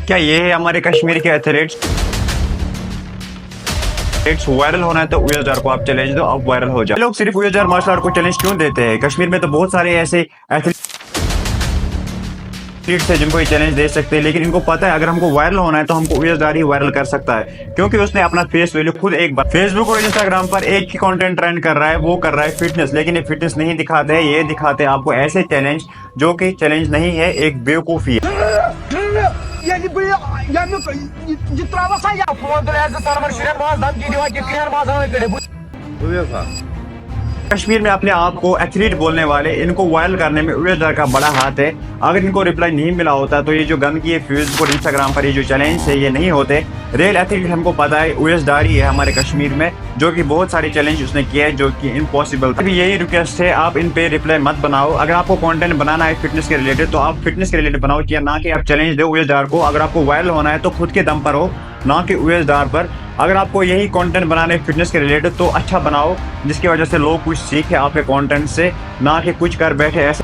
क्या ये है हमारे कश्मीर के एथलीट्स? वायरल होना है तो यूएसआर को आप चैलेंज दो, आप वायरल हो जाओ। लोग सिर्फ यूएसआर मार्शल आर्ट को चैलेंज क्यों देते हैं? कश्मीर में तो बहुत सारे ऐसे एथलीट्स है जिनको ये चैलेंज दे सकते हैं, लेकिन इनको पता है अगर हमको वायरल होना है तो हमको यूएसआर ही वायरल कर सकता है, क्योंकि उसने अपना फेस वैल्यू खुद एक बार फेसबुक और इंस्टाग्राम पर एक ही कंटेंट ट्रेंड कर रहा है, वो कर रहा है फिटनेस। लेकिन ये फिटनेस नहीं दिखाते हैं, ये दिखाते हैं आपको ऐसे चैलेंज जो कि चैलेंज नहीं है, एक बेवकूफी है। कश्मीर में अपने आप को एथलीट बोलने वाले इनको वायरल करने में यूएसआर का बड़ा हाथ है। अगर इनको रिप्लाई नहीं मिला होता तो ये जो गंदगी है फेसबुक और इंस्टाग्राम पर, ये जो चैलेंज है ये नहीं होते। रियल एथलीट हमको पता है यूएसआर ही है हमारे कश्मीर में, जो कि बहुत सारे चैलेंज उसने किए हैं जो कि इम्पॉसिबल था। अभी यही रिक्वेस्ट है, आप इन पे रिप्लाई मत बनाओ। अगर आपको कंटेंट बनाना है फिटनेस के रिलेटेड तो आप फिटनेस के रिलेटेड बनाओ, या ना कि आप चैलेंज दो यूएसआर को। अगर आपको वायरल होना है तो खुद के दम पर हो, ना कि यूएसआर पर। अगर आपको यही कंटेंट बनाना है फिटनेस के रिलेटेड तो अच्छा बनाओ, जिसकी वजह से लोग कुछ सीखे आपके कंटेंट से, ना कि कुछ कर बैठे ऐसे।